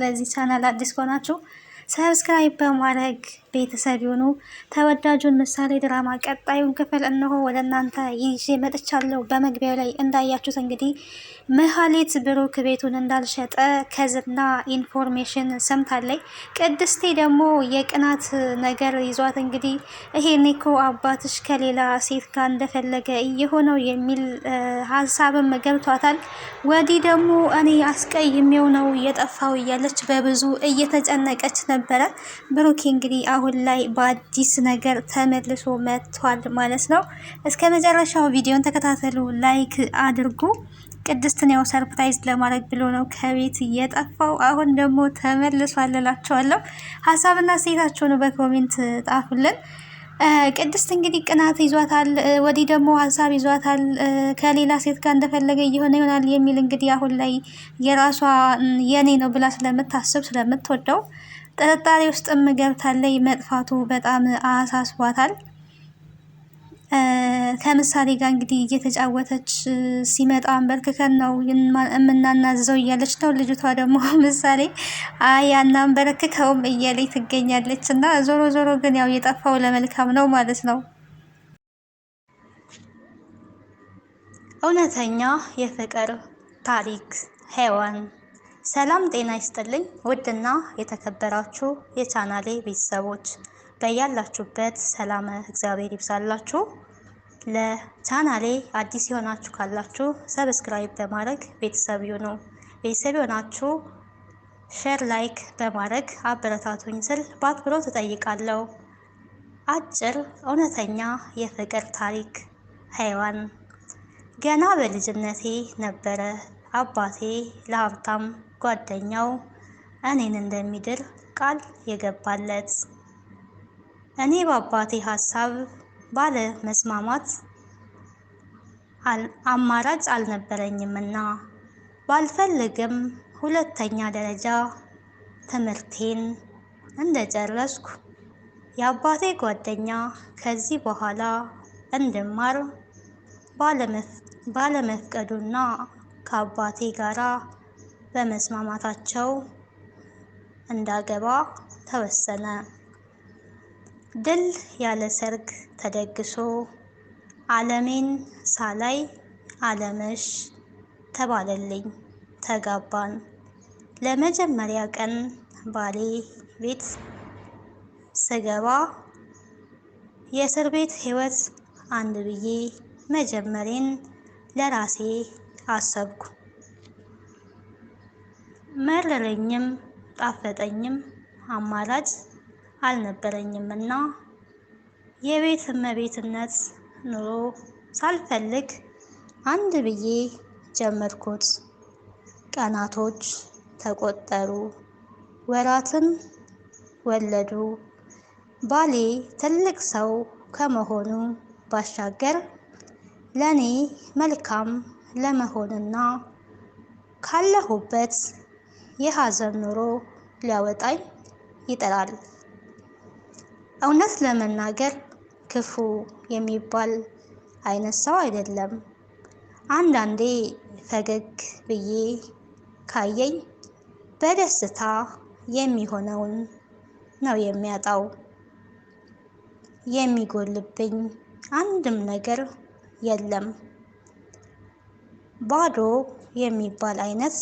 ለዚህ ቻናል አዲስ ከሆናችሁ ሰብስክራይብ በማድረግ ቤተሰብ ይሁኑ። ተወዳጁን ምሳሌ ድራማ ቀጣዩን ክፍል እነሆ ወደ እናንተ ይዤ መጥቻለሁ። በመግቢያው ላይ እንዳያችሁት እንግዲህ መሀሌት ብሩክ ቤቱን እንዳልሸጠ ከዝና ኢንፎርሜሽን ሰምታለች። ቅድስቴ ደግሞ የቅናት ነገር ይዟት እንግዲህ ይሄኔ እኮ አባትሽ ከሌላ ሴት ጋር እንደፈለገ እየሆነው የሚል ሀሳብም ገብቷታል። ወዲህ ደግሞ እኔ አስቀይሜው ነው የጠፋው እያለች በብዙ እየተጨነቀች ነበረ። ብሩኬ እንግዲህ አሁን ላይ በአዲስ ነገር ተመልሶ መጥቷል ማለት ነው። እስከ መጨረሻው ቪዲዮን ተከታተሉ፣ ላይክ አድርጉ። ቅድስትን ያው ሰርፕራይዝ ለማድረግ ብሎ ነው ከቤት የጠፋው። አሁን ደግሞ ተመልሷል እላችኋለሁ። ሀሳብና አስተያየታችሁን በኮሜንት ጣፉልን። ቅድስት እንግዲህ ቅናት ይዟታል፣ ወዲህ ደግሞ ሀሳብ ይዟታል። ከሌላ ሴት ጋር እንደፈለገ እየሆነ ይሆናል የሚል እንግዲህ አሁን ላይ የራሷ የኔ ነው ብላ ስለምታስብ ስለምትወደው ጥርጣሬ ውስጥም ገብታለች። መጥፋቱ በጣም አሳስቧታል። ከምሳሌ ጋር እንግዲህ እየተጫወተች ሲመጣ አንበርክከን ነው የምናናዝዘው እያለች ነው። ልጅቷ ደግሞ ምሳሌ አይ አናንበረክከውም እያለች ትገኛለች። እና ዞሮ ዞሮ ግን ያው የጠፋው ለመልካም ነው ማለት ነው። እውነተኛ የፍቅር ታሪክ ሔዋን። ሰላም ጤና ይስጥልኝ ውድና የተከበራችሁ የቻናሌ ቤተሰቦች በያላችሁበት ሰላም እግዚአብሔር ይብዛላችሁ። ለቻናሌ አዲስ የሆናችሁ ካላችሁ ሰብስክራይብ በማድረግ ቤተሰብ ይሁኑ። ቤተሰብ የሆናችሁ ሼር፣ ላይክ በማድረግ አበረታቱኝ ስል በአክብሮት እጠይቃለሁ። አጭር እውነተኛ የፍቅር ታሪክ ሔዋን። ገና በልጅነቴ ነበረ አባቴ ለሀብታም ጓደኛው እኔን እንደሚድር ቃል የገባለት። እኔ በአባቴ ሀሳብ ባለ መስማማት አማራጭ አልነበረኝምና ባልፈልግም ሁለተኛ ደረጃ ትምህርቴን እንደጨረስኩ የአባቴ ጓደኛ ከዚህ በኋላ እንድማር ባለመፍቀዱና ከአባቴ ጋራ በመስማማታቸው እንዳገባ ተወሰነ። ድል ያለ ሰርግ ተደግሶ ዓለሜን ሳላይ አለመሽ ተባለልኝ። ተጋባን። ለመጀመሪያ ቀን ባሌ ቤት ስገባ የእስር ቤት ሕይወት አንድ ብዬ መጀመሬን ለራሴ አሰብኩ። መረረኝም ጣፈጠኝም አማራጭ አልነበረኝምና የቤት እመቤትነት ኑሮ ሳልፈልግ አንድ ብዬ ጀመርኩት። ቀናቶች ተቆጠሩ፣ ወራትን ወለዱ። ባሌ ትልቅ ሰው ከመሆኑ ባሻገር ለኔ መልካም ለመሆንና ካለሁበት የሐዘን ኑሮ ሊያወጣኝ ይጥራል። እውነት ለመናገር ክፉ የሚባል አይነት ሰው አይደለም። አንዳንዴ ፈገግ ብዬ ካየኝ በደስታ የሚሆነውን ነው የሚያጣው። የሚጎልብኝ አንድም ነገር የለም። ባዶ የሚባል አይነት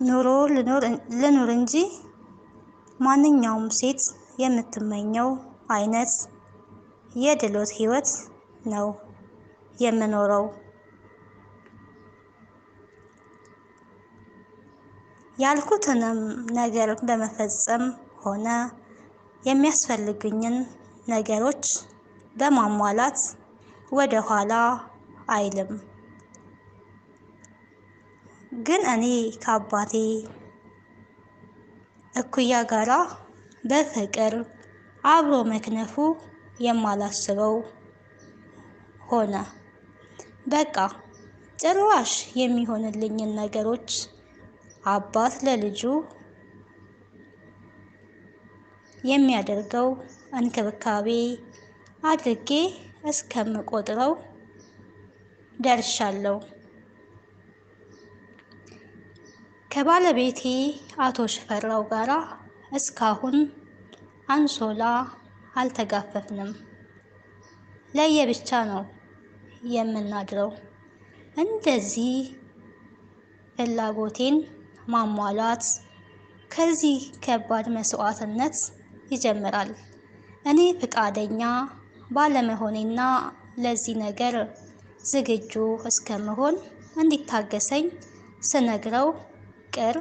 ኑሮ ልኑር እንጂ ማንኛውም ሴት የምትመኘው አይነት የድሎት ህይወት ነው የምኖረው። ያልኩትንም ነገር በመፈጸም ሆነ የሚያስፈልጉኝን ነገሮች በማሟላት ወደ ኋላ አይልም። ግን እኔ ከአባቴ እኩያ ጋራ በፍቅር አብሮ መክነፉ የማላስበው ሆነ። በቃ ጭራሽ የሚሆንልኝን ነገሮች አባት ለልጁ የሚያደርገው እንክብካቤ አድርጌ እስከምቆጥረው ደርሻለሁ። ከባለቤቴ አቶ ሽፈራው ጋራ እስካሁን አንሶላ አልተጋፈፍንም። ለየብቻ ነው የምናድረው። እንደዚህ ፍላጎቴን ማሟላት ከዚህ ከባድ መስዋዕትነት ይጀምራል። እኔ ፍቃደኛ ባለመሆኔና ለዚህ ነገር ዝግጁ እስከመሆን እንዲታገሰኝ ስነግረው ቅር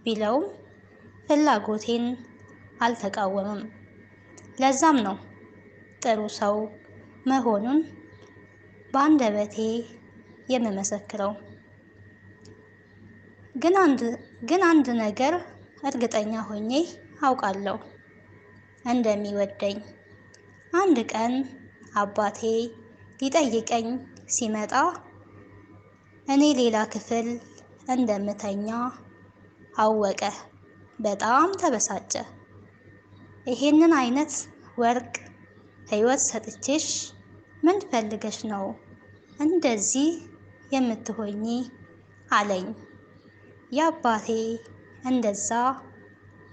ቢለውም ፍላጎቴን አልተቃወምም። ለዛም ነው ጥሩ ሰው መሆኑን በአንደበቴ የምመሰክረው። ግን አንድ ነገር እርግጠኛ ሆኜ አውቃለሁ፣ እንደሚወደኝ። አንድ ቀን አባቴ ሊጠይቀኝ ሲመጣ እኔ ሌላ ክፍል እንደምተኛ አወቀ። በጣም ተበሳጨ። ይሄንን አይነት ወርቅ ህይወት ሰጥቼሽ ምን ፈልገሽ ነው እንደዚህ የምትሆኚ አለኝ። የአባቴ እንደዛ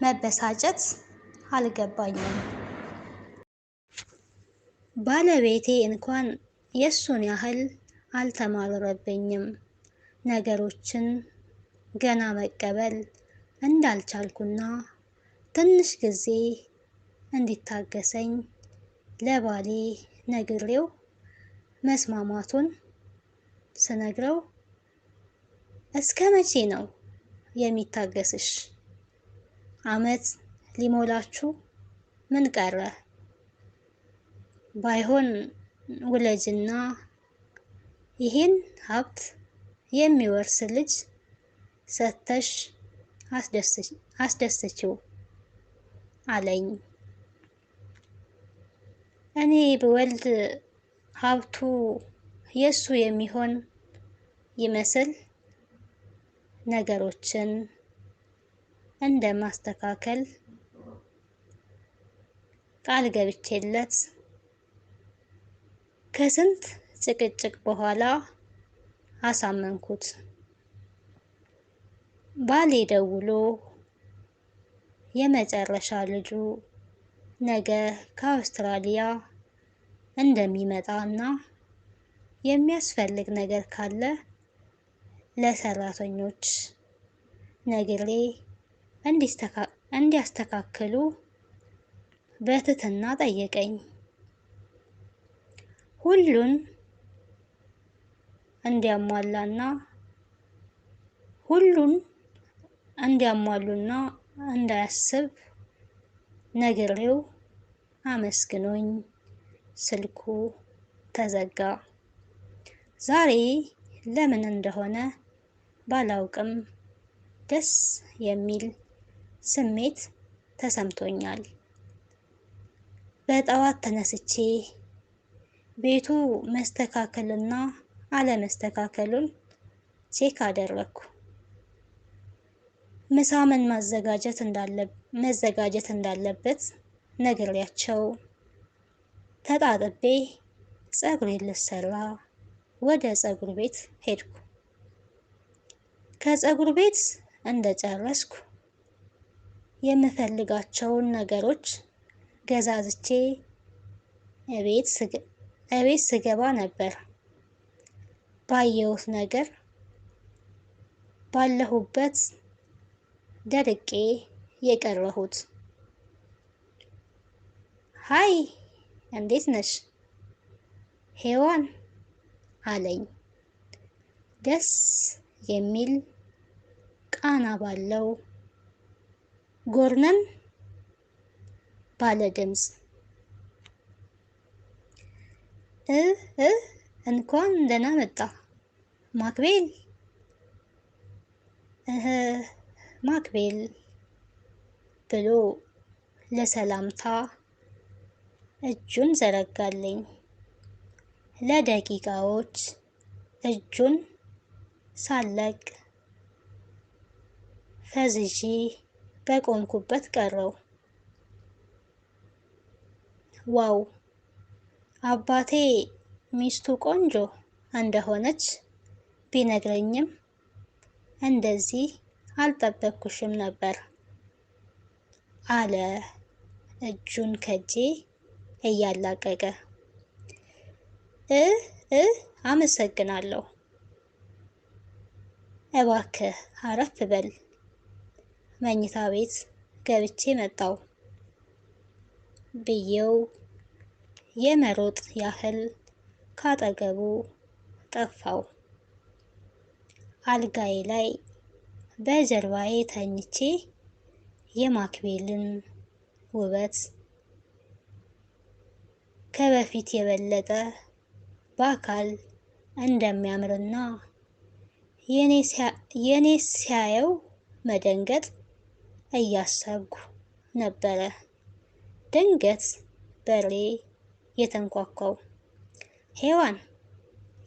መበሳጨት አልገባኝም። ባለቤቴ እንኳን የሱን ያህል አልተማረረብኝም። ነገሮችን ገና መቀበል እንዳልቻልኩና ትንሽ ጊዜ እንዲታገሰኝ ለባሌ ነግሬው መስማማቱን ስነግረው እስከ መቼ ነው የሚታገስሽ? ዓመት ሊሞላችሁ ምን ቀረ? ባይሆን ውለጅና ይህን ሀብት የሚወርስ ልጅ ሰጥተሽ አስደስችው አለኝ። እኔ ብወልድ ሀብቱ የሱ የሚሆን ይመስል ነገሮችን እንደማስተካከል ቃል ገብቼለት ከስንት ጭቅጭቅ በኋላ አሳመንኩት። ባሌ ደውሎ የመጨረሻ ልጁ ነገ ከአውስትራሊያ እንደሚመጣ እና የሚያስፈልግ ነገር ካለ ለሰራተኞች ነግሬ እንዲያስተካክሉ በትህትና ጠየቀኝ። ሁሉን እንዲያሟሉና እንዳያስብ ነግሬው አመስግኖኝ ስልኩ ተዘጋ። ዛሬ ለምን እንደሆነ ባላውቅም ደስ የሚል ስሜት ተሰምቶኛል። በጠዋት ተነስቼ ቤቱ መስተካከልና አለመስተካከሉን ቼክ አደረኩ። ምሳ ምን መዘጋጀት እንዳለበት ነግሬያቸው ተጣጥቤ ፀጉሬን ልሰራ ወደ ፀጉር ቤት ሄድኩ። ከፀጉር ቤት እንደጨረስኩ የምፈልጋቸውን ነገሮች ገዛዝቼ እቤት ስገባ ነበር ባየሁት ነገር ባለሁበት ደርቄ የቀረሁት። ሃይ እንዴት ነሽ ሄዋን አለኝ ደስ የሚል ቃና ባለው ጎርነን ባለ ድምፅ። እንኳን ደህና መጣ ማክቤል። ማክቤል ብሎ ለሰላምታ እጁን ዘረጋልኝ። ለደቂቃዎች እጁን ሳለቅ ፈዝዤ በቆምኩበት ቀረው። ዋው! አባቴ ሚስቱ ቆንጆ እንደሆነች ቢነግረኝም እንደዚህ አልጠበቅኩሽም ነበር አለ እጁን ከእጄ እያላቀቀ። እ አመሰግናለሁ። እባክህ አረፍ በል። መኝታ ቤት ገብቼ መጣው ብዬው የመሮጥ ያህል ካጠገቡ ጠፋው። አልጋዬ ላይ በጀርባዬ ተኝቼ የማክቤልን ውበት ከበፊት የበለጠ በአካል እንደሚያምርና የኔ ሲያየው መደንገጥ እያሰብኩ ነበረ። ድንገት በሬ የተንኳኳው። ሔዋን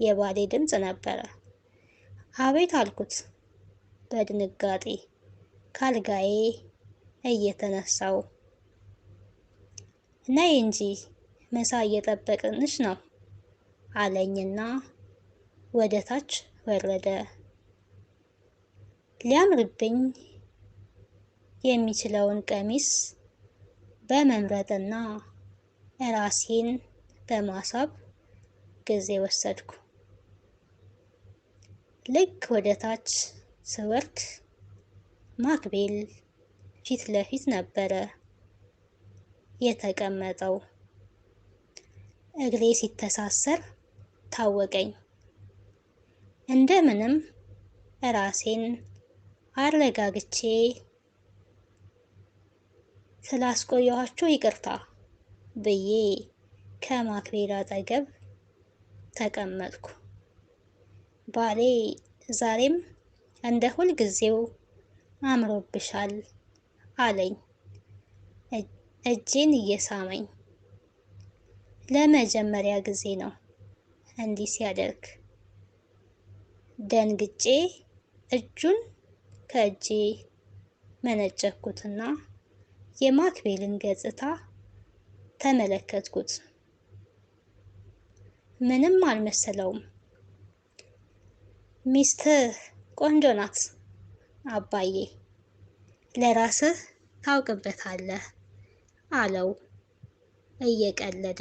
የባሌ ድምፅ ነበረ። አቤት አልኩት በድንጋጤ ካልጋዬ እየተነሳው። ነይ እንጂ ምሳ እየጠበቅንሽ ነው አለኝና ወደ ታች ወረደ። ሊያምርብኝ የሚችለውን ቀሚስ በመምረጥና ራሴን በማሳብ ጊዜ ወሰድኩ። ልክ ወደ ታች ስወርድ ማክቤል ፊት ለፊት ነበረ የተቀመጠው። እግሬ ሲተሳሰር ታወቀኝ። እንደምንም ራሴን አረጋግቼ ስላስቆየኋችሁ ይቅርታ ብዬ ከማክቤል አጠገብ ተቀመጥኩ። ባሌ ዛሬም እንደ ሁል ጊዜው አምሮብሻል አለኝ እጄን እየሳመኝ። ለመጀመሪያ ጊዜ ነው እንዲህ ሲያደርግ። ደንግጬ እጁን ከእጄ መነጨኩትና የማክቤልን ገጽታ ተመለከትኩት። ምንም አልመሰለውም። ሚስትህ ቆንጆ ናት አባዬ፣ ለራስህ ታውቅበታለህ አለው እየቀለደ።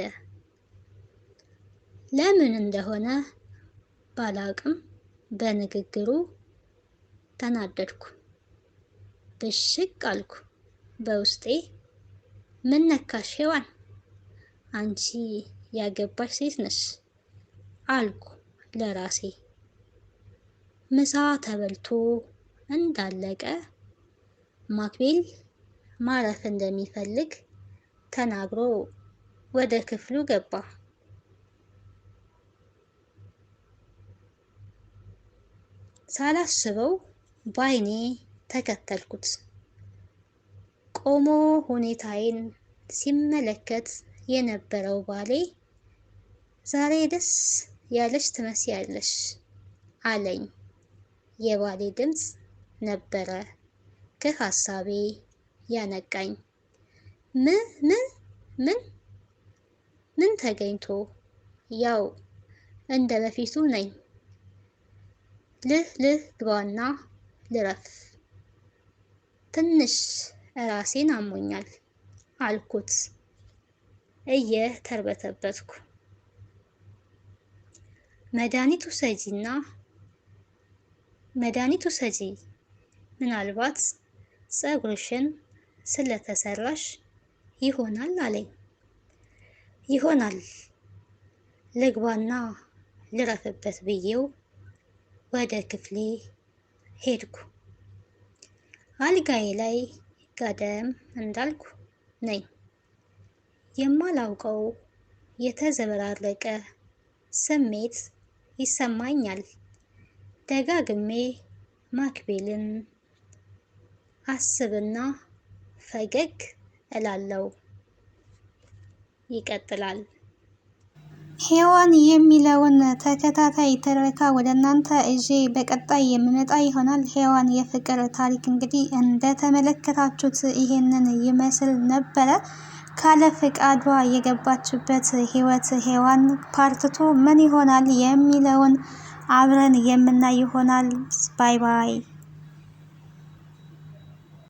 ለምን እንደሆነ ባላውቅም በንግግሩ ተናደድኩ። ብሽቅ አልኩ በውስጤ። ምን ነካሽ ሔዋን? አንቺ ያገባሽ ሴት ነሽ አልኩ ለራሴ። ምሳ ተበልቶ እንዳለቀ ማክቤል ማረፍ እንደሚፈልግ ተናግሮ ወደ ክፍሉ ገባ። ሳላስበው በዓይኔ ተከተልኩት። ቆሞ ሁኔታዬን ሲመለከት የነበረው ባሌ ዛሬ ደስ ያለሽ ትመስያለሽ አለኝ። የባሌ ድምፅ ነበረ ከሀሳቤ ያነቃኝ። ምን ተገኝቶ? ያው እንደ በፊቱ ነኝ። ግባና ልረፍ፣ ትንሽ ራሴን አሞኛል አልኩት እየተርበተበትኩ። መድኃኒቱ ሰጂ፣ ምናልባት ፀጉርሽን ስለተሰራሽ ይሆናል አለኝ። ይሆናል ልግባና ልረፍበት ብዬው ወደ ክፍሌ ሄድኩ። አልጋዬ ላይ ጋደም እንዳልኩ ነኝ። የማላውቀው የተዘበራረቀ ስሜት ይሰማኛል። ደጋግሜ ማክቤልን አስብና ፈገግ እላለሁ። ይቀጥላል። ሔዋን የሚለውን ተከታታይ ትረካ ወደ እናንተ ይዤ በቀጣይ የምመጣ ይሆናል። ሔዋን የፍቅር ታሪክ እንግዲህ እንደተመለከታችሁት ይሄንን ይመስል ነበረ። ካለ ፍቃዷ የገባችበት ህይወት ሔዋን ፓርትቱ ምን ይሆናል የሚለውን አብረን የምናይ ይሆናል። ባይ ባይ።